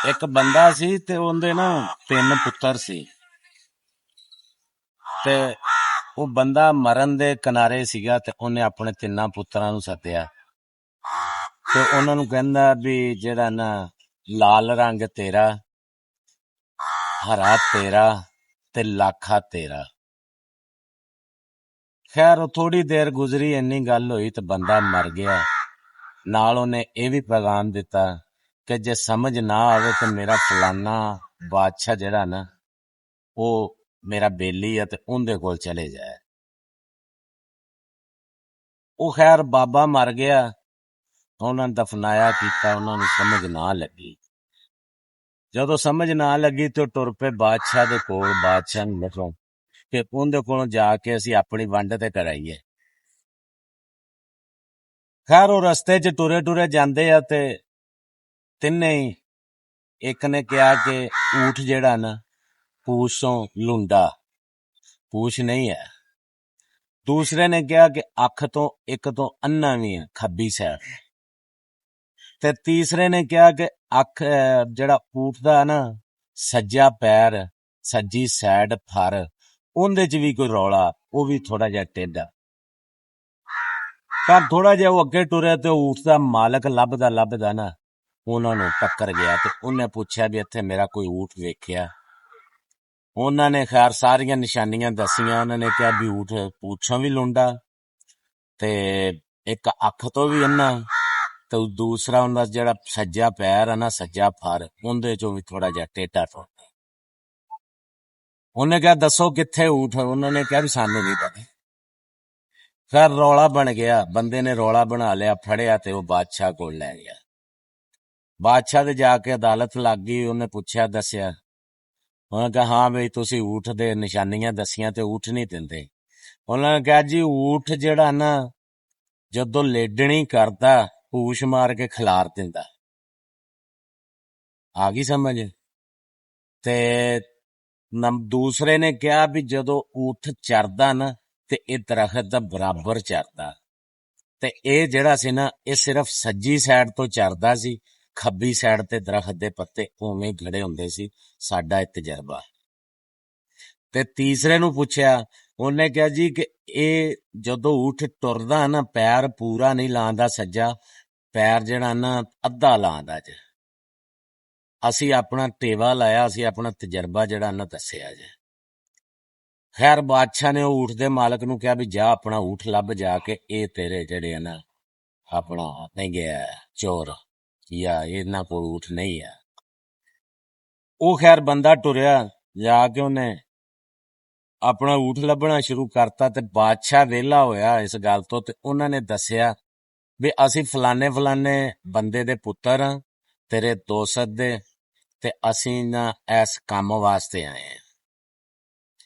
ਇੱਕ ਬੰਦਾ ਸੀ ਤੇ ਉਹਦੇ ਨਾ 3 ਪੁੱਤਰ ਸੀ ਤੇ ਉਹ ਬੰਦਾ ਮਰਨ ਦੇ ਕਿਨਾਰੇ ਸੀਗਾ ਤੇ ਉਹਨੇ ਆਪਣੇ 3 ਪੁੱਤਰਾਂ ਨੂੰ ਸੱਦਿਆ ਤੇ ਉਹਨਾਂ ਨੂੰ ਕਹਿੰਦਾ ਵੀ ਜਿਹੜਾ ਨਾ ਲਾਲ ਰੰਗ ਤੇਰਾ, ਹਰਾ ਤੇਰਾ ਤੇ ਲਾਖਾ ਤੇਰਾ। ਖੈਰ ਉਹ ਥੋੜੀ ਦੇਰ ਗੁਜ਼ਰੀ, ਇੰਨੀ ਗੱਲ ਹੋਈ ਤੇ ਬੰਦਾ ਮਰ ਗਿਆ। ਨਾਲ ਉਹਨੇ ਇਹ ਵੀ ਪੈਗਾਮ ਦਿੱਤਾ ਕਿ ਜੇ ਸਮਝ ਨਾ ਆਵੇ ਤੇ ਮੇਰਾ ਫਲਾਨਾ ਬਾਦਸ਼ਾਹ ਜਿਹੜਾ ਨਾ ਉਹ ਮੇਰਾ ਬੇਲੀ ਆ ਤੇ ਉਹਦੇ ਕੋਲ ਚਲੇ ਜਾਏ। ਉਹ ਖੈਰ ਬਾਬਾ ਮਰ ਗਿਆ, ਉਹਨਾਂ ਨੇ ਦਫਨਾਇਆ ਕੀਤਾ, ਉਹਨਾਂ ਨੂੰ ਸਮਝ ਨਾ ਲੱਗੀ। ਜਦੋਂ ਸਮਝ ਨਾ ਲੱਗੀ ਤੇ ਉਹ ਟੁਰ ਪਏ ਬਾਦਸ਼ਾਹ ਦੇ ਕੋਲ। ਬਾਦਸ਼ਾਹ ਨੂੰ ਲਿਖੋ ਕਿ ਉਹਦੇ ਕੋਲੋਂ ਜਾ ਕੇ ਅਸੀਂ ਆਪਣੀ ਵੰਡ ਤੇ ਕਰਾਈਏ। ਖੈਰ ਉਹ ਰਸਤੇ 'ਚ ਟੁਰੇ ਟੁਰੇ ਜਾਂਦੇ ਆ ਤੇ ਤਿੰਨੇ ਹੀ, ਇੱਕ ਨੇ ਕਿਹਾ ਕਿ ਊਠ ਜਿਹੜਾ ਨਾ ਪੂਛ ਤੋਂ ਲੁੰਡਾ, ਪੂਛ ਨਹੀਂ ਹੈ। ਦੂਸਰੇ ਨੇ ਕਿਹਾ ਕਿ ਅੱਖ ਤੋਂ ਇੱਕ ਤੋਂ ਅੰਨਾ ਵੀ ਹੈ, ਖੱਬੀ ਸਾਈਡ। ਤੇ ਤੀਸਰੇ ਨੇ ਕਿਹਾ ਕਿ ਅੱਖ ਜਿਹੜਾ ਊਠ ਦਾ ਨਾ ਸੱਜਾ ਪੈਰ, ਸੱਜੀ ਸਾਈਡ ਫਰ, ਉਹਦੇ 'ਚ ਵੀ ਕੋਈ ਰੌਲਾ, ਉਹ ਵੀ ਥੋੜਾ ਜਿਹਾ ਟੇਢਾ। ਪਰ ਥੋੜਾ ਜਿਹਾ ਉਹ ਅੱਗੇ ਟੁਰਿਆ ਤੇ ਊਠ ਦਾ ਮਾਲਕ ਲੱਭਦਾ ਨਾ ਉਹਨਾਂ ਨੂੰ ਟੱਕਰ ਗਿਆ ਤੇ ਉਹਨੇ ਪੁੱਛਿਆ ਵੀ ਇੱਥੇ ਮੇਰਾ ਕੋਈ ਊਠ ਵੇਖਿਆ। ਉਹਨਾਂ ਨੇ ਖੈਰ ਸਾਰੀਆਂ ਨਿਸ਼ਾਨੀਆਂ ਦੱਸੀਆਂ। ਉਹਨਾਂ ਨੇ ਕਿਹਾ ਵੀ ਊਠ ਪੂਛੋਂ ਵੀ ਲੁੰਡਾ ਤੇ ਇੱਕ ਅੱਖ ਤੋਂ ਵੀ ਅੰਨਾ ਤੇ ਦੂਸਰਾ ਉਹਨਾਂ ਜਿਹੜਾ ਸੱਜਾ ਪੈਰ ਆ ਨਾ, ਸੱਜਾ ਫਰ, ਉਹਦੇ ਚੋਂ ਵੀ ਥੋੜਾ ਜਿਹਾ ਟੇਢਾ ਟੁੱਟਦਾ। ਉਹਨੇ ਕਿਹਾ ਦੱਸੋ ਕਿੱਥੇ ਊਠ? ਉਹਨਾਂ ਨੇ ਕਿਹਾ ਵੀ ਸਾਨੂੰ ਨਹੀਂ ਪਤਾ। ਫਿਰ ਰੌਲਾ ਬਣ ਗਿਆ, ਬੰਦੇ ਨੇ ਰੌਲਾ ਬਣਾ ਲਿਆ, ਫੜਿਆ ਤੇ ਉਹ ਬਾਦਸ਼ਾਹ ਕੋਲ ਲੈ ਗਿਆ। ਬਾਦਸ਼ਾਹ ਦੇ ਜਾ ਕੇ ਅਦਾਲਤ ਲੱਗ ਗਈ। ਉਹਨੇ ਪੁੱਛਿਆ, ਦੱਸਿਆ? ਉਹਨੇ ਕਿਹਾ ਹਾਂ ਬਈ ਤੁਸੀਂ ਊਠ ਦੇ ਨਿਸ਼ਾਨੀਆਂ ਦੱਸੀਆਂ ਤੇ ਊਠ ਨਹੀਂ ਦਿੰਦੇ। ਉਹਨਾਂ ਨੇ ਕਿਹਾ ਜੀ ਊਠ ਜਿਹੜਾ ਨਾ ਜਦੋਂ ਲੇਡਣੀ ਕਰਦਾ ਪੂਛ ਮਾਰ ਕੇ ਖਿਲਾਰ ਦਿੰਦਾ। ਆ ਗਈ ਸਮਝ? ਤੇ ਦੂਸਰੇ ਨੇ ਕਿਹਾ ਵੀ ਜਦੋਂ ਊਠ ਚਰਦਾ ਨਾ ਤੇ ਇਹ ਦਰਖਤ ਦਾ ਬਰਾਬਰ ਚਰਦਾ ਤੇ ਇਹ ਜਿਹੜਾ ਸੀ ਨਾ ਇਹ ਸਿਰਫ ਸੱਜੀ ਸਾਈਡ ਤੋਂ ਚਰਦਾ ਸੀ, ਖੱਬੀ ਸਾਈਡ ਤੇ ਦਰਖਤ ਦੇ ਪੱਤੇ ਉਵੇਂ ਖੜੇ ਹੁੰਦੇ ਸੀ। ਸਾਡਾ ਇਹ ਤਜਰਬਾ। ਤੇ ਤੀਸਰੇ ਨੂੰ ਪੁੱਛਿਆ, ਉਹਨੇ ਕਿਹਾ ਜੀ ਕਿ ਇਹ ਜਦੋਂ ਊਠ ਟੁਰਦਾ ਨਾ ਪੈਰ ਪੂਰਾ ਨਹੀਂ ਲਾਉਂਦਾ, ਸੱਜਾ ਪੈਰ ਜਿਹੜਾ ਨਾ ਅੱਧਾ ਲਾਉਂਦਾ। ਜੇ ਅਸੀਂ ਆਪਣਾ ਟੇਵਾ ਲਾਇਆ, ਅਸੀਂ ਆਪਣਾ ਤਜਰਬਾ ਜਿਹੜਾ ਨਾ ਦੱਸਿਆ ਜੇ। ਖੈਰ ਬਾਦਸ਼ਾਹ ਨੇ ਉਹ ਊਠ ਦੇ ਮਾਲਕ ਨੂੰ ਕਿਹਾ ਵੀ ਜਾ ਆਪਣਾ ਊਠ ਲੱਭ ਜਾ ਕੇ, ਇਹ ਤੇਰੇ ਜਿਹੜੇ ਆ ਨਾ ਆਪਣਾ ਨਹੀਂ ਗਿਆ ਚੋਰ, ਜਾਂ ਇਹਨਾਂ ਕੋਲ ਊਠ ਨਹੀਂ ਆ। ਉਹ ਖੈਰ ਬੰਦਾ ਟੁਰਿਆ, ਜਾ ਕੇ ਉਹਨੇ ਆਪਣਾ ਊਠ ਲੱਭਣਾ ਸ਼ੁਰੂ ਕਰਤਾ ਤੇ ਬਾਦਸ਼ਾਹ ਵਿਹਲਾ ਹੋਇਆ ਇਸ ਗੱਲ ਤੋਂ। ਤੇ ਉਹਨਾਂ ਨੇ ਦੱਸਿਆ ਵੀ ਅਸੀਂ ਫਲਾਣੇ ਬੰਦੇ ਦੇ ਪੁੱਤਰ ਆ, ਤੇਰੇ ਦੋਸਤ ਦੇ, ਤੇ ਅਸੀਂ ਨਾ ਇਸ ਕੰਮ ਵਾਸਤੇ ਆਏ ਆ।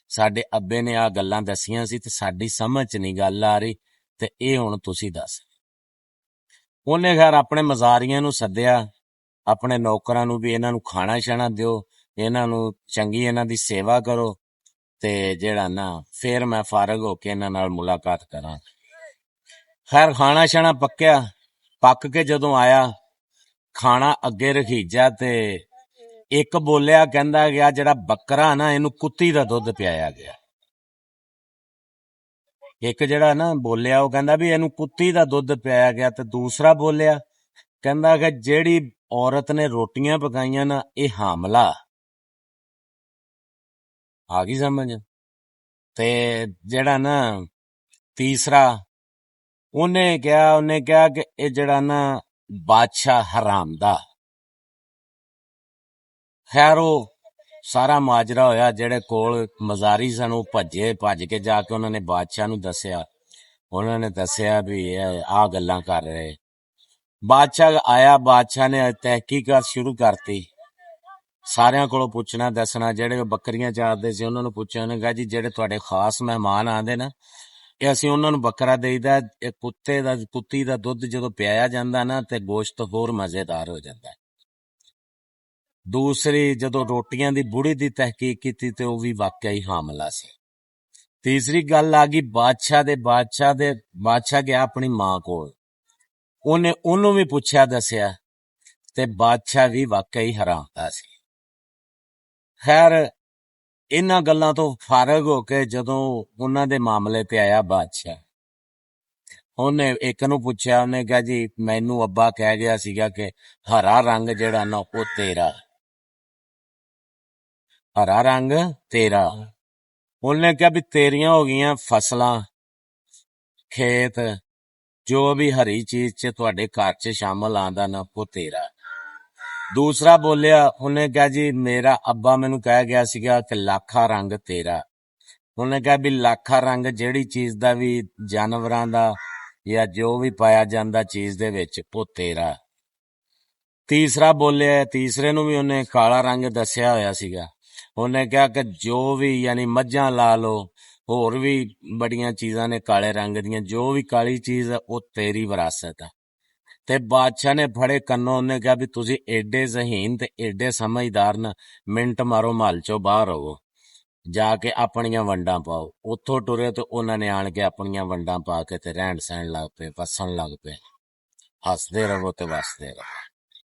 ਸਾਡੇ ਅੱਬੇ ਨੇ ਆ ਗੱਲਾਂ ਦੱਸੀਆਂ ਸੀ ਤੇ ਸਾਡੀ ਸਮਝ 'ਚ ਨਹੀਂ ਗੱਲ ਆ ਰਹੀ ਤੇ ਇਹ ਹੁਣ ਤੁਸੀਂ ਦੱਸ। ਉਹਨੇ ਖੈਰ ਆਪਣੇ ਮਜ਼ਾਰੀਆਂ ਨੂੰ ਸੱਦਿਆ, ਆਪਣੇ ਨੌਕਰਾਂ ਨੂੰ, ਵੀ ਇਹਨਾਂ ਨੂੰ ਖਾਣਾ ਛਾਣਾ ਦਿਓ, ਇਹਨਾਂ ਨੂੰ ਚੰਗੀ ਇਹਨਾਂ ਦੀ ਸੇਵਾ ਕਰੋ ਤੇ ਜਿਹੜਾ ਨਾ ਫਿਰ ਮੈਂ ਫਾਰਗ ਹੋ ਕੇ ਇਹਨਾਂ ਨਾਲ ਮੁਲਾਕਾਤ ਕਰਾਂ। ਖੈਰ ਖਾਣਾ ਛਾਣਾ ਪੱਕਿਆ, ਪੱਕ ਕੇ ਜਦੋਂ ਆਇਆ ਖਾਣਾ ਅੱਗੇ ਰਖੀਜਾ ਤੇ ਇੱਕ ਬੋਲਿਆ, ਕਹਿੰਦਾ ਗਿਆ ਜਿਹੜਾ ਬੱਕਰਾ ਨਾ ਇਹਨੂੰ ਕੁੱਤੀ ਦਾ ਦੁੱਧ ਪਿਆਇਆ ਗਿਆ। ਇੱਕ ਜਿਹੜਾ ਨਾ ਬੋਲਿਆ ਉਹ ਕਹਿੰਦਾ ਵੀ ਇਹਨੂੰ ਕੁੱਤੀ ਦਾ ਦੁੱਧ ਪਿਆਇਆ ਗਿਆ। ਤੇ ਦੂਸਰਾ ਬੋਲਿਆ, ਕਹਿੰਦਾ ਕਿ ਜਿਹੜੀ ਔਰਤ ਨੇ ਰੋਟੀਆਂ ਪਕਾਈਆਂ ਨਾ ਇਹ ਹਾਮਲਾ। ਆ ਗਈ ਸਮਝ? ਤੇ ਜਿਹੜਾ ਨਾ ਤੀਸਰਾ ਉਹਨੇ ਕਿਹਾ ਕਿ ਇਹ ਜਿਹੜਾ ਨਾ ਬਾਦਸ਼ਾਹ ਹਰਾਮ ਦਾ। ਖੈਰ ਉਹ ਸਾਰਾ ਮਾਜਰਾ ਹੋਇਆ। ਜਿਹੜੇ ਕੋਲ ਮਜ਼ਾਰੀ ਸਨ ਉਹ ਭੱਜ ਕੇ ਜਾ ਕੇ ਉਹਨਾਂ ਨੇ ਬਾਦਸ਼ਾਹ ਨੂੰ ਦੱਸਿਆ। ਉਹਨਾਂ ਨੇ ਦੱਸਿਆ ਵੀ ਇਹ ਆਹ ਗੱਲਾਂ ਕਰ ਰਹੇ। ਬਾਦਸ਼ਾਹ ਆਇਆ, ਬਾਦਸ਼ਾਹ ਨੇ ਤਹਿਕੀਕਾਤ ਸ਼ੁਰੂ ਕਰਤੀ, ਸਾਰਿਆਂ ਕੋਲੋਂ ਪੁੱਛਣਾ ਦੱਸਣਾ। ਜਿਹੜੇ ਬੱਕਰੀਆਂ ਚਾਰਦੇ ਸੀ ਉਹਨਾਂ ਨੂੰ ਪੁੱਛਿਆ, ਉਹਨੇ ਕਿਹਾ ਜੀ ਜਿਹੜੇ ਤੁਹਾਡੇ ਖਾਸ ਮਹਿਮਾਨ ਆਉਂਦੇ ਨਾ ਇਹ ਅਸੀਂ ਉਹਨਾਂ ਨੂੰ ਬੱਕਰਾ ਦੇਈਦਾ। ਇਹ ਕੁੱਤੀ ਦਾ ਦੁੱਧ ਜਦੋਂ ਪਿਆਇਆ ਜਾਂਦਾ ਨਾ ਤੇ ਗੋਸ਼ਤ ਹੋਰ ਮਜ਼ੇਦਾਰ ਹੋ ਜਾਂਦਾ। ਦੂਸਰੀ ਜਦੋਂ ਰੋਟੀਆਂ ਦੀ ਬੁੜੀ ਦੀ ਤਹਿਕੀਕ ਕੀਤੀ ਤੇ ਉਹ ਵੀ ਵਾਕਿਆ ਹੀ ਹਾਮਲਾ ਸੀ। ਤੀਸਰੀ ਗੱਲ ਆ ਗਈ ਬਾਦਸ਼ਾਹ ਗਿਆ ਆਪਣੀ ਮਾਂ ਕੋਲ, ਉਹਨੂੰ ਵੀ ਪੁੱਛਿਆ ਦੱਸਿਆ ਤੇ ਬਾਦਸ਼ਾਹ ਵੀ ਵਾਕਈ ਹਰਾਮਦਾ ਸੀ। ਖੈਰ ਇਹਨਾਂ ਗੱਲਾਂ ਤੋਂ ਫਾਰਗ ਹੋ ਕੇ ਜਦੋਂ ਉਹਨਾਂ ਦੇ ਮਾਮਲੇ ਤੇ ਆਇਆ ਬਾਦਸ਼ਾਹ, ਉਹਨੇ ਇੱਕ ਨੂੰ ਪੁੱਛਿਆ, ਉਹਨੇ ਕਿਹਾ ਜੀ ਮੈਨੂੰ ਅੱਬਾ ਕਹਿ ਗਿਆ ਸੀਗਾ ਕਿ ਹਰਾ ਰੰਗ ਜਿਹੜਾ ਨਾ ਉਹ ਤੇਰਾ, ਹਰਾ ਰੰਗ ਤੇਰਾ। ਉਹਨੇ ਕਿਹਾ ਵੀ ਤੇਰੀਆਂ ਹੋ ਗਈਆਂ ਫਸਲਾਂ, ਖੇਤ, ਜੋ ਵੀ ਹਰੀ ਚੀਜ਼ 'ਚ ਤੁਹਾਡੇ ਘਰ 'ਚ ਸ਼ਾਮਲ ਆਂਦਾ ਨਾ ਉਹ ਤੇਰਾ। ਦੂਸਰਾ ਬੋਲਿਆ, ਉਹਨੇ ਕਿਹਾ ਜੀ ਮੇਰਾ ਅੱਬਾ ਮੈਨੂੰ ਕਹਿ ਗਿਆ ਸੀਗਾ ਕਿ ਲੱਖਾ ਰੰਗ ਤੇਰਾ। ਉਹਨੇ ਕਿਹਾ ਵੀ ਲੱਖਾ ਰੰਗ ਜਿਹੜੀ ਚੀਜ਼ ਦਾ ਵੀ, ਜਾਨਵਰਾਂ ਦਾ ਜਾਂ ਜੋ ਵੀ ਪਾਇਆ ਜਾਂਦਾ ਚੀਜ਼ ਦੇ ਵਿੱਚ, ਉਹ ਤੇਰਾ। ਤੀਸਰਾ ਬੋਲਿਆ, ਤੀਸਰੇ ਨੂੰ ਵੀ ਉਹਨੇ ਕਾਲਾ ਰੰਗ ਦੱਸਿਆ ਹੋਇਆ ਸੀਗਾ। ਉਹਨੇ ਕਿਹਾ ਕਿ ਜੋ ਵੀ, ਯਾਨੀ ਮੱਝਾਂ ਲਾ ਲਓ, ਹੋਰ ਵੀ ਬੜੀਆਂ ਚੀਜ਼ਾਂ ਨੇ ਕਾਲੇ ਰੰਗ ਦੀਆਂ, ਜੋ ਵੀ ਕਾਲੀ ਚੀਜ਼ ਆ ਉਹ ਤੇਰੀ ਵਿਰਾਸਤ ਆ। ਤੇ ਬਾਦਸ਼ਾਹ ਨੇ ਫੜੇ ਕੰਨੋਂ, ਉਹਨੇ ਕਿਹਾ ਵੀ ਤੁਸੀਂ ਏਡੇ ਜ਼ਹੀਨ ਤੇ ਏਡੇ ਸਮਝਦਾਰ ਨਾ, ਮਿੰਟ ਮਾਰੋ ਮਹੱਲ ਚੋਂ ਬਾਹਰ ਹੋਵੋ, ਜਾ ਕੇ ਆਪਣੀਆਂ ਵੰਡਾਂ ਪਾਓ। ਉੱਥੋਂ ਟੁਰੇ ਤੇ ਉਹਨਾਂ ਨੇ ਆਣ ਕੇ ਆਪਣੀਆਂ ਵੰਡਾਂ ਪਾ ਕੇ ਤੇ ਰਹਿਣ ਸਹਿਣ ਲੱਗ ਪਏ, ਵਸਣ ਲੱਗ ਪਏ। ਹੱਸਦੇ ਰਹੋ ਤੇ ਵਸਦੇ ਰਹੋ।